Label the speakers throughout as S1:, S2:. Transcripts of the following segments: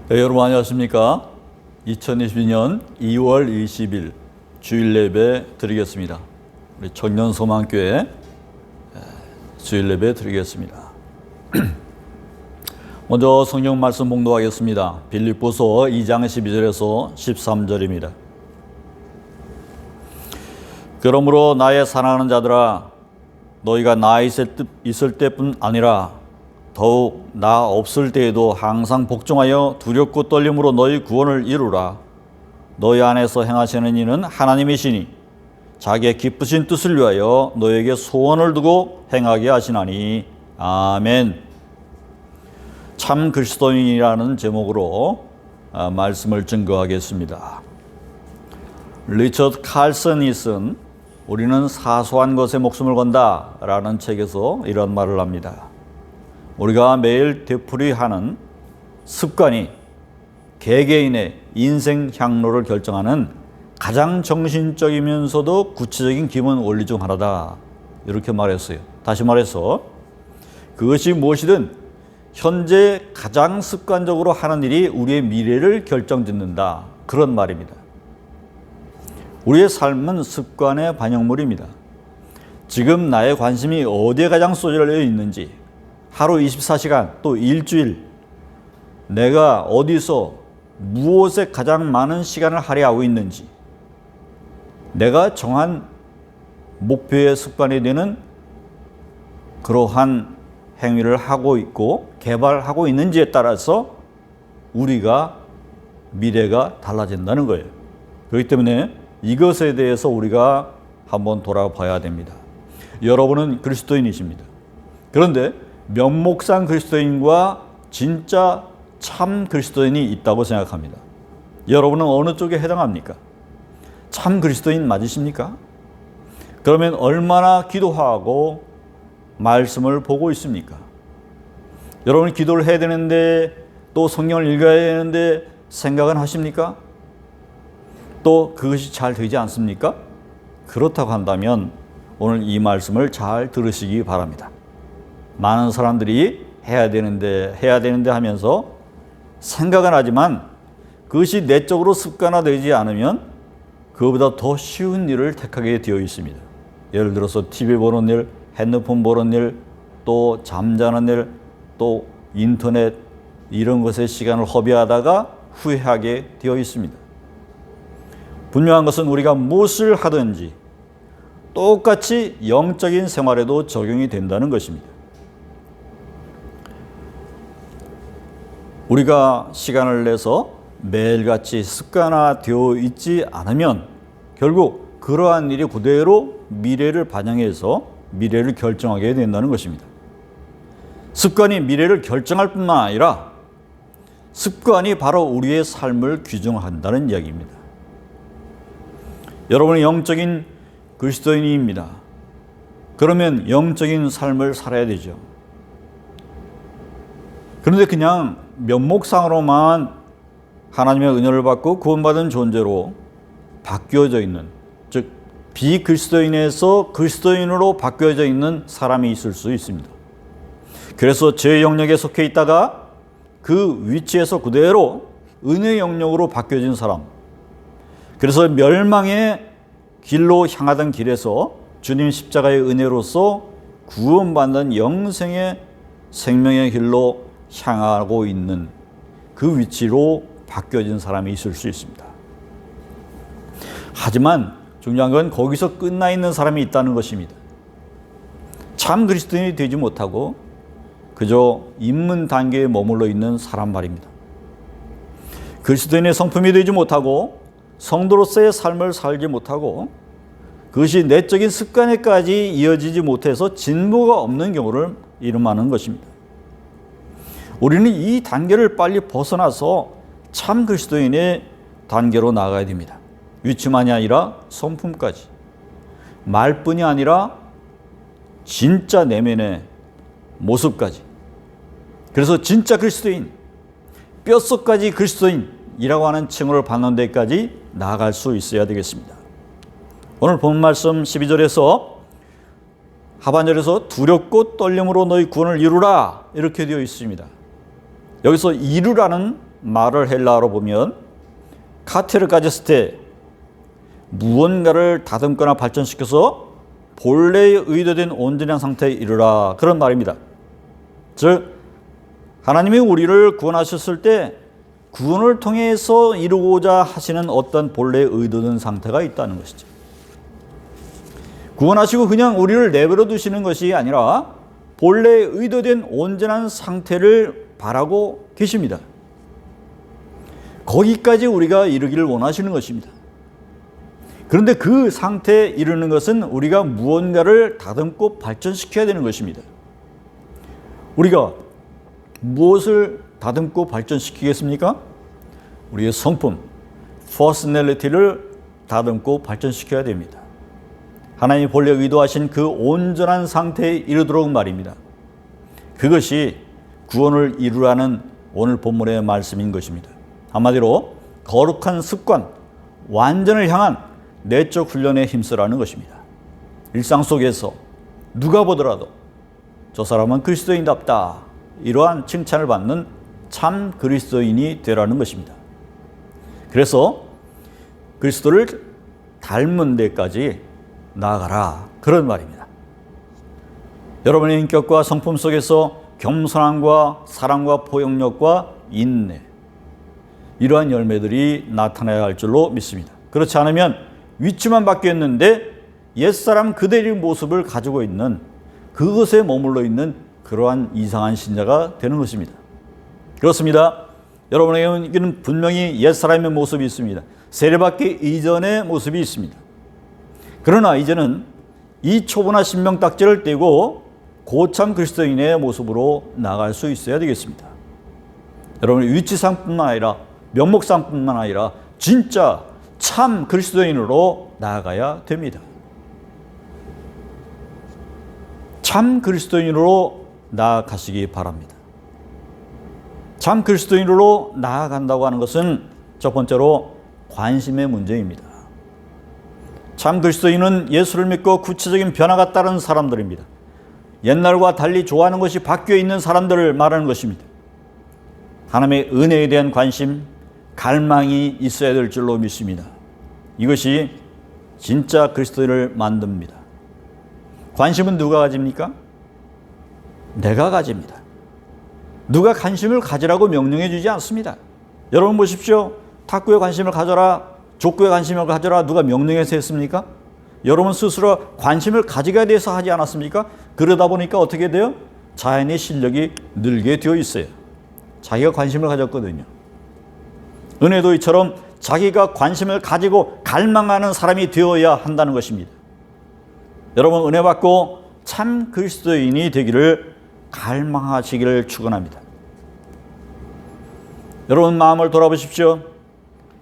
S1: 네, 여러분 안녕하십니까? 2022년 2월 20일 주일 예배 드리겠습니다. 우리 청년소망교회 주일 예배 드리겠습니다. 먼저 성경 말씀 봉독하겠습니다. 빌립보서 2장 12절에서 13절입니다. 그러므로 나의 사랑하는 자들아, 너희가 나 있을 때뿐 아니라 더욱 나 없을 때에도 항상 복종하여 두렵고 떨림으로 너희 구원을 이루라. 너희 안에서 행하시는 이는 하나님이시니 자기의 기쁘신 뜻을 위하여 너에게 소원을 두고 행하게 하시나니. 아멘. 참 그리스도인이라는 제목으로 말씀을 증거하겠습니다. 리처드 칼슨이 쓴 우리는 사소한 것에 목숨을 건다 라는 책에서 이런 말을 합니다. 우리가 매일 되풀이하는 습관이 개개인의 인생 향로를 결정하는 가장 정신적이면서도 구체적인 기본 원리 중 하나다. 이렇게 말했어요. 다시 말해서 그것이 무엇이든 현재 가장 습관적으로 하는 일이 우리의 미래를 결정짓는다. 그런 말입니다. 우리의 삶은 습관의 반영물입니다. 지금 나의 관심이 어디에 가장 쏟아져 있는지, 하루 24시간 또 일주일 내가 어디서 무엇에 가장 많은 시간을 할애하고 있는지, 내가 정한 목표의 습관이 되는 그러한 행위를 하고 있고 개발하고 있는지에 따라서 우리가 미래가 달라진다는 거예요. 그렇기 때문에 이것에 대해서 우리가 한번 돌아봐야 됩니다. 여러분은 그리스도인이십니다. 그런데 면목상 그리스도인과 진짜 참 그리스도인이 있다고 생각합니다. 여러분은 어느 쪽에 해당합니까? 참 그리스도인 맞으십니까? 그러면 얼마나 기도하고 말씀을 보고 있습니까? 여러분이 기도를 해야 되는데, 또 성경을 읽어야 되는데 생각은 하십니까? 또 그것이 잘 되지 않습니까? 그렇다고 한다면 오늘 이 말씀을 잘 들으시기 바랍니다. 많은 사람들이 해야 되는데 하면서 생각은 하지만 그것이 내적으로 습관화되지 않으면 그것보다 더 쉬운 일을 택하게 되어 있습니다. 예를 들어서 TV 보는 일, 핸드폰 보는 일, 또 잠자는 일, 또 인터넷 이런 것에 시간을 허비하다가 후회하게 되어 있습니다. 분명한 것은 우리가 무엇을 하든지 똑같이 영적인 생활에도 적용이 된다는 것입니다. 우리가 시간을 내서 매일같이 습관화되어 있지 않으면 결국 그러한 일이 그대로 미래를 반영해서 미래를 결정하게 된다는 것입니다. 습관이 미래를 결정할 뿐만 아니라 습관이 바로 우리의 삶을 규정한다는 이야기입니다. 여러분은 영적인 그리스도인입니다. 그러면 영적인 삶을 살아야 되죠. 그런데 그냥 면목상으로만 하나님의 은혜를 받고 구원받은 존재로 바뀌어져 있는, 즉 비그리스도인에서 그리스도인으로 바뀌어져 있는 사람이 있을 수 있습니다. 그래서 죄의 영역에 속해 있다가 그 위치에서 그대로 은혜의 영역으로 바뀌어진 사람, 그래서 멸망의 길로 향하던 길에서 주님 십자가의 은혜로서 구원받는 영생의 생명의 길로 향하고 있는 그 위치로 바뀌어진 사람이 있을 수 있습니다. 하지만 중요한 건 거기서 끝나 있는 사람이 있다는 것입니다. 참 그리스도인이 되지 못하고 그저 입문 단계에 머물러 있는 사람 말입니다. 그리스도인의 성품이 되지 못하고 성도로서의 삶을 살지 못하고 그것이 내적인 습관에까지 이어지지 못해서 진보가 없는 경우를 이름하는 것입니다. 우리는 이 단계를 빨리 벗어나서 참 그리스도인의 단계로 나아가야 됩니다. 위치만이 아니라 성품까지, 말뿐이 아니라 진짜 내면의 모습까지. 그래서 진짜 그리스도인, 뼛속까지 그리스도인이라고 하는 칭호를 받는 데까지 나아갈 수 있어야 되겠습니다. 오늘 본 말씀 12절에서 하반절에서 두렵고 떨림으로 너희 구원을 이루라 이렇게 되어 있습니다. 여기서 이루라는 말을 헬라어로 보면 카테를 가졌을 때 무언가를 다듬거나 발전시켜서 본래의 의도된 온전한 상태에 이르라, 그런 말입니다. 즉 하나님이 우리를 구원하셨을 때 구원을 통해서 이루고자 하시는 어떤 본래의 의도된 상태가 있다는 것이죠. 구원하시고 그냥 우리를 내버려 두시는 것이 아니라 본래의 의도된 온전한 상태를 바라고 계십니다. 거기까지 우리가 이르기를 원하시는 것입니다. 그런데 그 상태에 이르는 것은 우리가 무언가를 다듬고 발전시켜야 되는 것입니다. 우리가 무엇을 다듬고 발전시키겠습니까? 우리의 성품, 퍼스널리티를 다듬고 발전시켜야 됩니다. 하나님이 본래 의도하신 그 온전한 상태에 이르도록 말입니다. 그것이 구원을 이루라는 오늘 본문의 말씀인 것입니다. 한마디로 거룩한 습관, 완전을 향한 내적 훈련에 힘쓰라는 것입니다. 일상 속에서 누가 보더라도 저 사람은 그리스도인답다, 이러한 칭찬을 받는 참 그리스도인이 되라는 것입니다. 그래서 그리스도를 닮은 데까지 나아가라, 그런 말입니다. 여러분의 인격과 성품 속에서 겸손함과 사랑과 포용력과 인내, 이러한 열매들이 나타나야 할 줄로 믿습니다. 그렇지 않으면 위치만 바뀌었는데 옛사람 그대의 모습을 가지고 있는, 그것에 머물러 있는 그러한 이상한 신자가 되는 것입니다. 그렇습니다. 여러분에게는 분명히 옛사람의 모습이 있습니다. 세례받기 이전의 모습이 있습니다. 그러나 이제는 이 초보나 신명딱지를 떼고 고참 그리스도인의 모습으로 나갈 수 있어야 되겠습니다. 여러분의 위치상뿐만 아니라 면목상뿐만 아니라 진짜 참 그리스도인으로 나아가야 됩니다. 참 그리스도인으로 나아가시기 바랍니다. 참 그리스도인으로 나아간다고 하는 것은 첫 번째로 관심의 문제입니다. 참 그리스도인은 예수를 믿고 구체적인 변화가 따른 사람들입니다. 옛날과 달리 좋아하는 것이 바뀌어 있는 사람들을 말하는 것입니다. 하나님의 은혜에 대한 관심, 갈망이 있어야 될 줄로 믿습니다. 이것이 진짜 그리스도인을 만듭니다. 관심은 누가 가집니까? 내가 가집니다. 누가 관심을 가지라고 명령해 주지 않습니다. 여러분 보십시오. 탁구에 관심을 가져라, 족구에 관심을 가져라, 누가 명령해서 했습니까? 여러분 스스로 관심을 가지게 돼서 하지 않았습니까? 그러다 보니까 어떻게 돼요? 자연의 실력이 늘게 되어 있어요. 자기가 관심을 가졌거든요. 은혜도 이처럼 자기가 관심을 가지고 갈망하는 사람이 되어야 한다는 것입니다. 여러분 은혜 받고 참 그리스도인이 되기를 갈망하시기를 축원합니다. 여러분 마음을 돌아보십시오.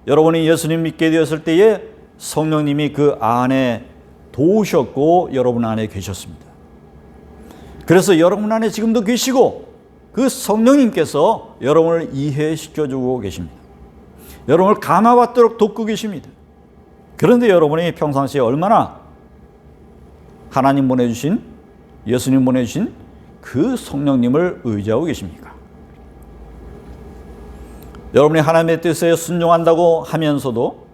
S1: 여러분이 예수님 믿게 되었을 때에 성령님이 그 안에 도우셨고 여러분 안에 계셨습니다. 그래서 여러분 안에 지금도 계시고 그 성령님께서 여러분을 이해시켜주고 계십니다. 여러분을 감화받도록 돕고 계십니다. 그런데 여러분이 평상시에 얼마나 하나님 보내주신, 예수님 보내주신 그 성령님을 의지하고 계십니까? 여러분이 하나님의 뜻에 순종한다고 하면서도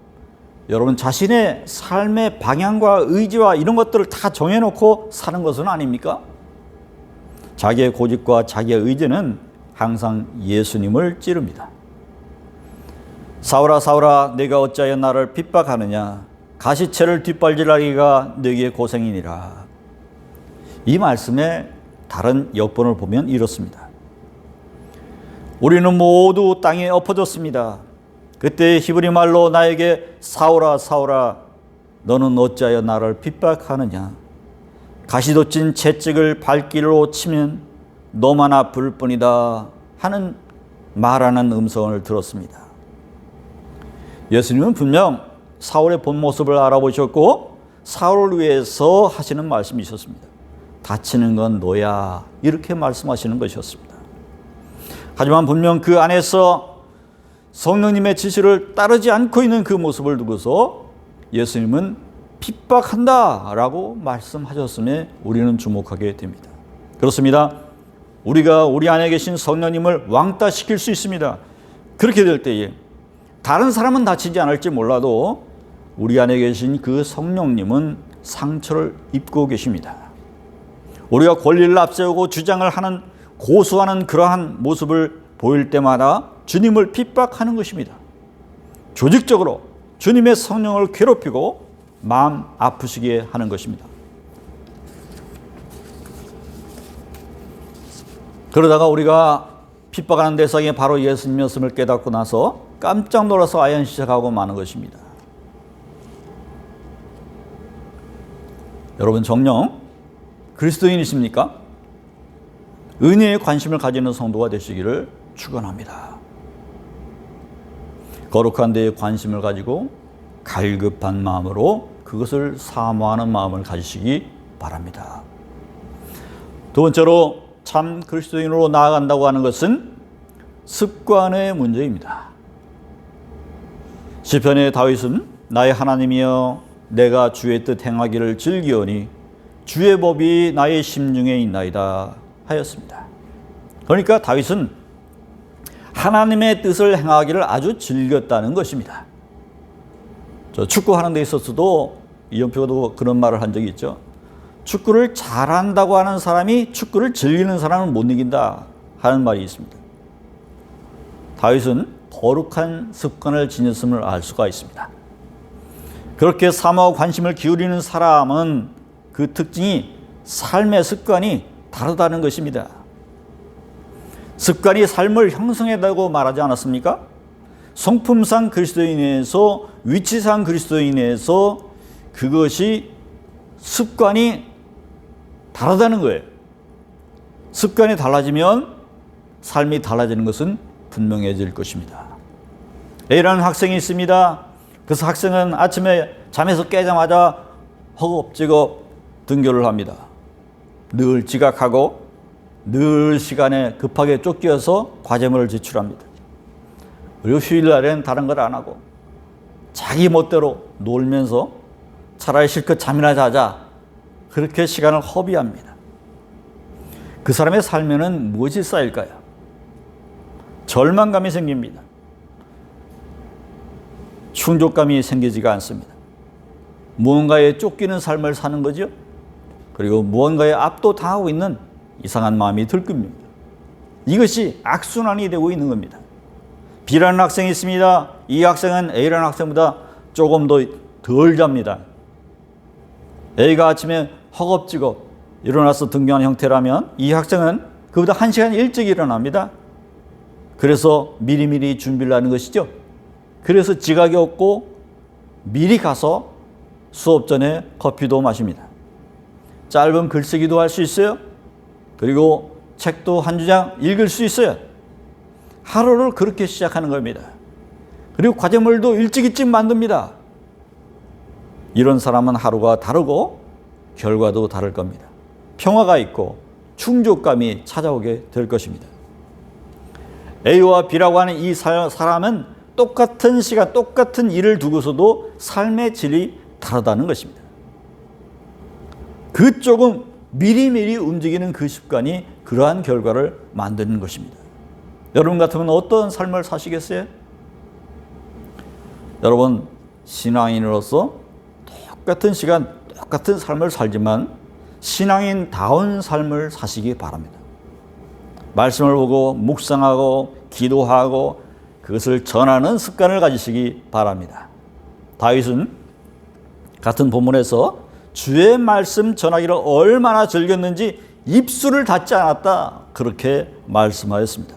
S1: 여러분 자신의 삶의 방향과 의지와 이런 것들을 다 정해놓고 사는 것은 아닙니까? 자기의 고집과 자기의 의지는 항상 예수님을 찌릅니다. 사울아 사울아 내가 어찌하여 나를 핍박하느냐, 가시채를 뒷발질하기가 너희의 고생이니라. 이 말씀의 다른 역본을 보면 이렇습니다. 우리는 모두 땅에 엎어졌습니다. 그때 히브리 말로 나에게 사울아 사울아 너는 어찌하여 나를 핍박하느냐, 가시돋친 채찍을 발길로 치면 너만 아플 뿐이다 하는 말하는 음성을 들었습니다. 예수님은 분명 사울의 본 모습을 알아보셨고 사울을 위해서 하시는 말씀이 있었습니다. 다치는 건 너야, 이렇게 말씀하시는 것이었습니다. 하지만 분명 그 안에서 성령님의 지시를 따르지 않고 있는 그 모습을 두고서 예수님은 핍박한다 라고 말씀하셨음에 우리는 주목하게 됩니다. 그렇습니다. 우리가 우리 안에 계신 성령님을 왕따시킬 수 있습니다. 그렇게 될 때에 다른 사람은 다치지 않을지 몰라도 우리 안에 계신 그 성령님은 상처를 입고 계십니다. 우리가 권리를 앞세우고 주장을 하는, 고수하는 그러한 모습을 보일 때마다 주님을 핍박하는 것입니다. 조직적으로 주님의 성령을 괴롭히고 마음 아프시게 하는 것입니다. 그러다가 우리가 핍박하는 대상이 바로 예수님이었음을 깨닫고 나서 깜짝 놀라서 아연 시작하고 마는 것입니다. 여러분, 정녕 그리스도인이십니까? 은혜에 관심을 가지는 성도가 되시기를 축원합니다. 거룩한 데에 관심을 가지고 갈급한 마음으로 그것을 사모하는 마음을 가지시기 바랍니다. 두 번째로 참 그리스도인으로 나아간다고 하는 것은 습관의 문제입니다. 시편의 다윗은 나의 하나님이여 내가 주의 뜻 행하기를 즐기오니 주의 법이 나의 심중에 있나이다 하였습니다. 그러니까 다윗은 하나님의 뜻을 행하기를 아주 즐겼다는 것입니다. 저 축구하는 데 있어서도 이영표도 그런 말을 한 적이 있죠. 축구를 잘한다고 하는 사람이 축구를 즐기는 사람을 못 이긴다 하는 말이 있습니다. 다윗은 거룩한 습관을 지녔음을 알 수가 있습니다. 그렇게 사모하고 관심을 기울이는 사람은 그 특징이 삶의 습관이 다르다는 것입니다. 습관이 삶을 형성한다고 말하지 않았습니까? 성품상 그리스도인에서, 위치상 그리스도인에서 그것이 습관이 다르다는 거예요. 습관이 달라지면 삶이 달라지는 것은 분명해질 것입니다. A라는 학생이 있습니다. 그래서 학생은 아침에 잠에서 깨자마자 허겁지겁 등교를 합니다. 늘 지각하고 늘 시간에 급하게 쫓겨서 과제물을 제출합니다. 그리고 휴일날에는 다른 걸 안 하고 자기 멋대로 놀면서 차라리 실컷 잠이나 자자 그렇게 시간을 허비합니다. 그 사람의 삶에는 무엇이 쌓일까요? 절망감이 생깁니다. 충족감이 생기지가 않습니다. 무언가에 쫓기는 삶을 사는 거죠. 그리고 무언가에 압도당하고 있는 이상한 마음이 들 겁니다. 이것이 악순환이 되고 있는 겁니다. B라는 학생이 있습니다. 이 학생은 A라는 학생보다 조금 더 덜 잡니다. A가 아침에 허겁지겁 일어나서 등교하는 형태라면 이 학생은 그보다 1시간 일찍 일어납니다. 그래서 미리미리 준비를 하는 것이죠. 그래서 지각이 없고 미리 가서 수업 전에 커피도 마십니다. 짧은 글쓰기도 할 수 있어요. 그리고 책도 한두 장 읽을 수 있어요. 하루를 그렇게 시작하는 겁니다. 그리고 과제물도 일찍 만듭니다. 이런 사람은 하루가 다르고 결과도 다를 겁니다. 평화가 있고 충족감이 찾아오게 될 것입니다. A와 B라고 하는 이 사람은 똑같은 시간, 똑같은 일을 두고서도 삶의 질이 다르다는 것입니다. 그쪽은 미리미리 움직이는 그 습관이 그러한 결과를 만드는 것입니다. 여러분 같으면 어떤 삶을 사시겠어요? 여러분, 신앙인으로서 똑같은 시간, 똑같은 삶을 살지만 신앙인다운 삶을 사시기 바랍니다. 말씀을 보고 묵상하고 기도하고 그것을 전하는 습관을 가지시기 바랍니다. 다윗은 같은 본문에서 주의 말씀 전하기를 얼마나 즐겼는지 입술을 닫지 않았다 그렇게 말씀하였습니다.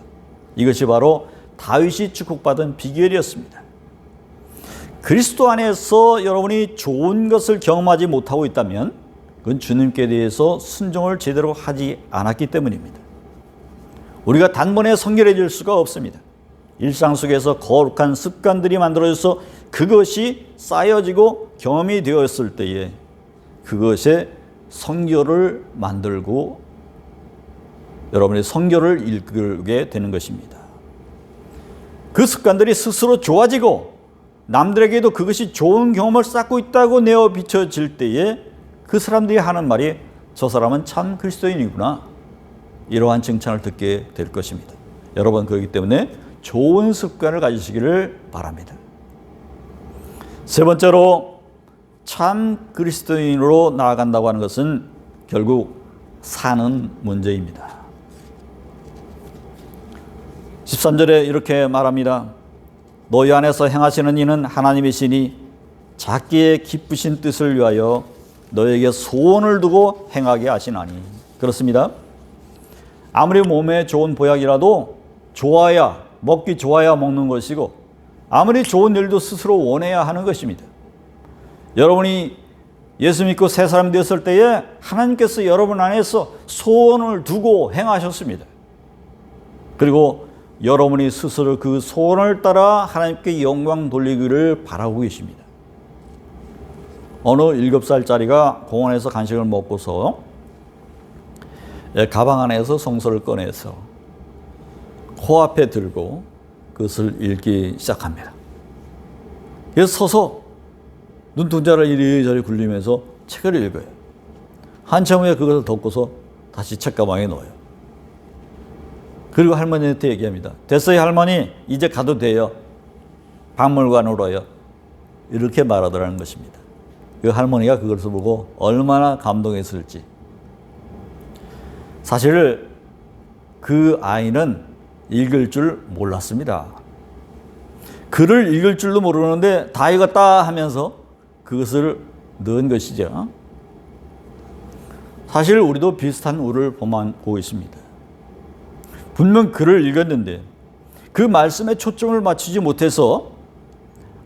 S1: 이것이 바로 다윗이 축복받은 비결이었습니다. 그리스도 안에서 여러분이 좋은 것을 경험하지 못하고 있다면 그건 주님께 대해서 순종을 제대로 하지 않았기 때문입니다. 우리가 단번에 성결해질 수가 없습니다. 일상 속에서 거룩한 습관들이 만들어져서 그것이 쌓여지고 경험이 되었을 때에 그것에 성결을 만들고 여러분의 성결을 이끌게 되는 것입니다. 그 습관들이 스스로 좋아지고 남들에게도 그것이 좋은 경험을 쌓고 있다고 내어 비춰질 때에 그 사람들이 하는 말이 저 사람은 참 그리스도인이구나 이러한 칭찬을 듣게 될 것입니다. 여러분, 그렇기 때문에 좋은 습관을 가지시기를 바랍니다. 세 번째로 참 그리스도인으로 나아간다고 하는 것은 결국 사는 문제입니다. 13절에 이렇게 말합니다. 너희 안에서 행하시는 이는 하나님이시니 자기의 기쁘신 뜻을 위하여 너에게 소원을 두고 행하게 하시나니. 그렇습니다. 아무리 몸에 좋은 보약이라도 좋아야, 먹기 좋아야 먹는 것이고, 아무리 좋은 일도 스스로 원해야 하는 것입니다. 여러분이 예수 믿고 새 사람 되었을 때에 하나님께서 여러분 안에서 소원을 두고 행하셨습니다. 그리고 여러분이 스스로 그 소원을 따라 하나님께 영광 돌리기를 바라고 계십니다. 어느 7살짜리가 공원에서 간식을 먹고서 가방 안에서 성서를 꺼내서 코앞에 들고 그것을 읽기 시작합니다. 그래서 서서 눈동자를 이리저리 굴리면서 책을 읽어요. 한참 후에 그것을 덮고서 다시 책가방에 넣어요. 그리고 할머니한테 얘기합니다. 됐어요 할머니, 이제 가도 돼요. 박물관으로요. 이렇게 말하더라는 것입니다. 그 할머니가 그것을 보고 얼마나 감동했을지. 사실 그 아이는 읽을 줄 몰랐습니다. 글을 읽을 줄도 모르는데 다 읽었다 하면서 그것을 넣은 것이죠. 사실 우리도 비슷한 우를 보고 있습니다. 분명 글을 읽었는데 그 말씀에 초점을 맞추지 못해서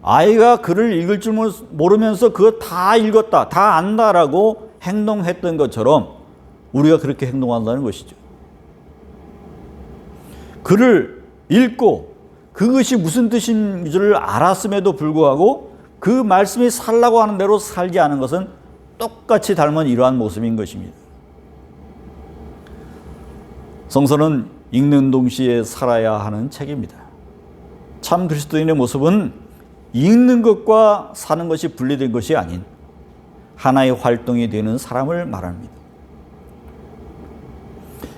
S1: 아이가 글을 읽을 줄 모르면서 그거 다 읽었다, 다 안다라고 행동했던 것처럼 우리가 그렇게 행동한다는 것이죠. 글을 읽고 그것이 무슨 뜻인지를 알았음에도 불구하고 그 말씀이 살라고 하는 대로 살지 않은 것은 똑같이 닮은 이러한 모습인 것입니다. 성서는 읽는 동시에 살아야 하는 책입니다. 참 그리스도인의 모습은 읽는 것과 사는 것이 분리된 것이 아닌 하나의 활동이 되는 사람을 말합니다.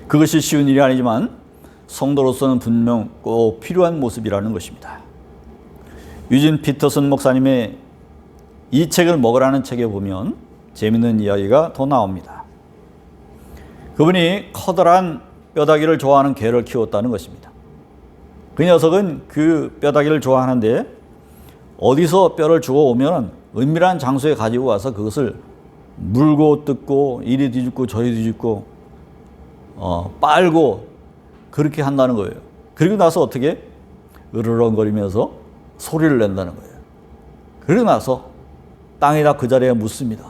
S1: 그것이 쉬운 일이 아니지만 성도로서는 분명 꼭 필요한 모습이라는 것입니다. 유진 피터슨 목사님의 이 책을 먹으라는 책에 보면 재미있는 이야기가 더 나옵니다. 그분이 커다란 뼈다귀를 좋아하는 개를 키웠다는 것입니다. 그 녀석은 그 뼈다귀를 좋아하는데 어디서 뼈를 주워오면 은밀한 장소에 가지고 와서 그것을 물고 뜯고 이리 뒤집고 저리 뒤집고 빨고 그렇게 한다는 거예요. 그리고 나서 어떻게 으르렁거리면서 소리를 낸다는 거예요. 그리고 나서 땅에다 그 자리에 묻습니다.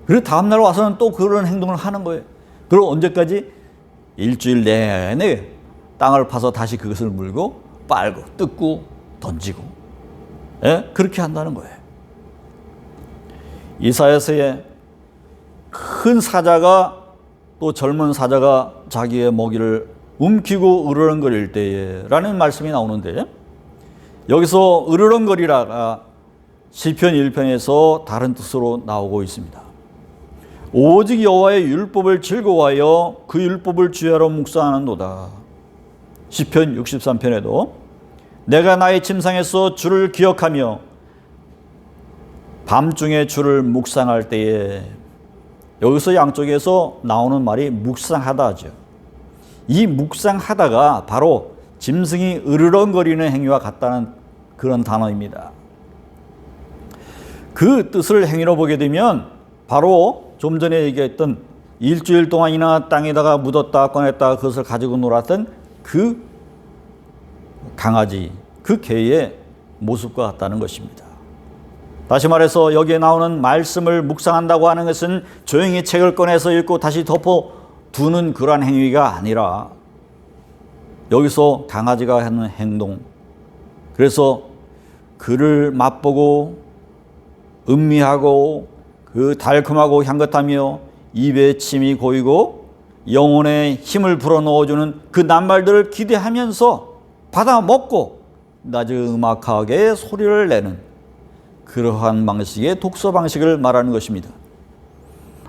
S1: 그리고 다음날 와서는 또 그런 행동을 하는 거예요. 그리고 언제까지? 일주일 내내 땅을 파서 다시 그것을 물고 빨고 뜯고 던지고 그렇게 한다는 거예요. 이사야서에 큰 사자가 또 젊은 사자가 자기의 먹이를 움키고 으르렁거릴 때에 라는 말씀이 나오는데 여기서 으르렁거리라가 시편 1편에서 다른 뜻으로 나오고 있습니다. 오직 여호와의 율법을 즐거워하여 그 율법을 주야로 묵상하는도다. 시편 63편에도 내가 나의 침상에서 주를 기억하며 밤중에 주를 묵상할 때에, 여기서 양쪽에서 나오는 말이 묵상하다 하죠. 이 묵상하다가 바로 짐승이 으르렁거리는 행위와 같다는 그런 단어입니다. 그 뜻을 행위로 보게 되면 바로 좀 전에 얘기했던 일주일 동안이나 땅에다가 묻었다 꺼냈다 그것을 가지고 놀았던 그 강아지, 그 개의 모습과 같다는 것입니다. 다시 말해서 여기에 나오는 말씀을 묵상한다고 하는 것은 조용히 책을 꺼내서 읽고 다시 덮어두는 그러한 행위가 아니라 여기서 강아지가 하는 행동, 그래서 그를 맛보고 음미하고 그 달콤하고 향긋하며 입에 침이 고이고 영혼에 힘을 불어넣어주는 그 낱말들을 기대하면서 받아 먹고 나지막하게 소리를 내는 그러한 방식의 독서 방식을 말하는 것입니다.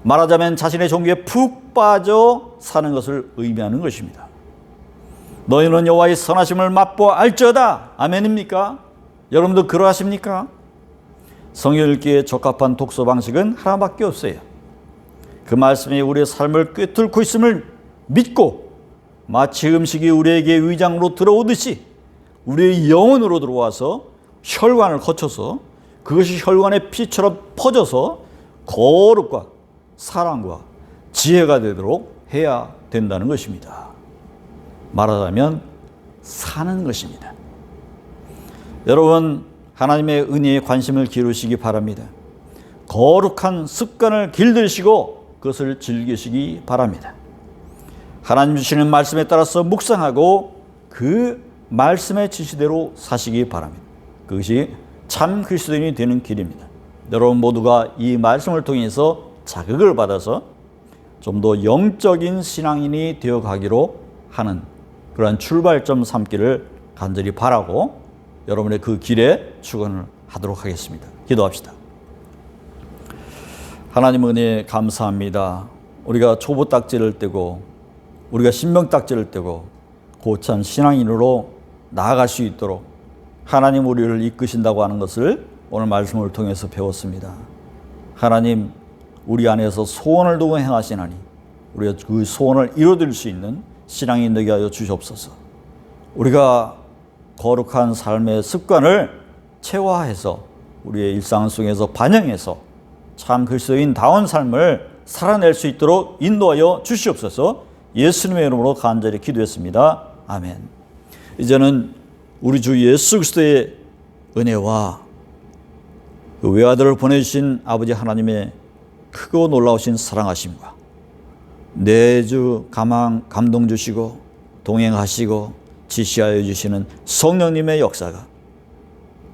S1: 말하자면 자신의 종교에 푹 빠져 사는 것을 의미하는 것입니다. 너희는 여호와의 선하심을 맛보아 알지어다. 아멘입니까? 여러분도 그러하십니까? 성경 읽기에 적합한 독서 방식은 하나밖에 없어요. 그 말씀이 우리의 삶을 꿰뚫고 있음을 믿고 마치 음식이 우리에게 위장으로 들어오듯이 우리의 영혼으로 들어와서 혈관을 거쳐서 그것이 혈관의 피처럼 퍼져서 거룩과 사랑과 지혜가 되도록 해야 된다는 것입니다. 말하자면 사는 것입니다. 여러분, 하나님의 은혜에 관심을 기울이시기 바랍니다. 거룩한 습관을 길들이시고 그것을 즐기시기 바랍니다. 하나님 주시는 말씀에 따라서 묵상하고 그 말씀의 지시대로 사시기 바랍니다. 그것이 참 그리스도인이 되는 길입니다. 여러분 모두가 이 말씀을 통해서 자극을 받아서 좀 더 영적인 신앙인이 되어가기로 하는 그러한 출발점 삼기를 간절히 바라고 여러분의 그 길에 축원을 하도록 하겠습니다. 기도합시다. 하나님 은혜 감사합니다. 우리가 초보 딱지를 떼고 우리가 신명 딱지를 떼고 고참 신앙인으로 나아갈 수 있도록 하나님 우리를 이끄신다고 하는 것을 오늘 말씀을 통해서 배웠습니다. 하나님 우리 안에서 소원을 두고 행하시나니 우리가 그 소원을 이루어드릴 수 있는 신앙인 되게 하여 주시옵소서. 우리가 거룩한 삶의 습관을 체화해서 우리의 일상 속에서 반영해서 참 그리스도인다운 삶을 살아낼 수 있도록 인도하여 주시옵소서. 예수님의 이름으로 간절히 기도했습니다. 아멘. 이제는 우리 주 예수 그리스도의 은혜와 그 외아들을 보내주신 아버지 하나님의 크고 놀라우신 사랑하심과 내주 감동 주시고 동행하시고 지시하여 주시는 성령님의 역사가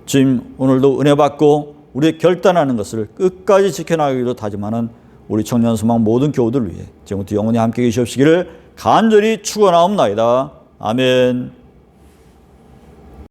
S1: 지금 오늘도 은혜 받고 우리의 결단하는 것을 끝까지 지켜나가기로 다짐하는 우리 청년소망 모든 교우들 위해 지금부터 영원히 함께 계시옵시기를 간절히 축원하옵나이다. 아멘.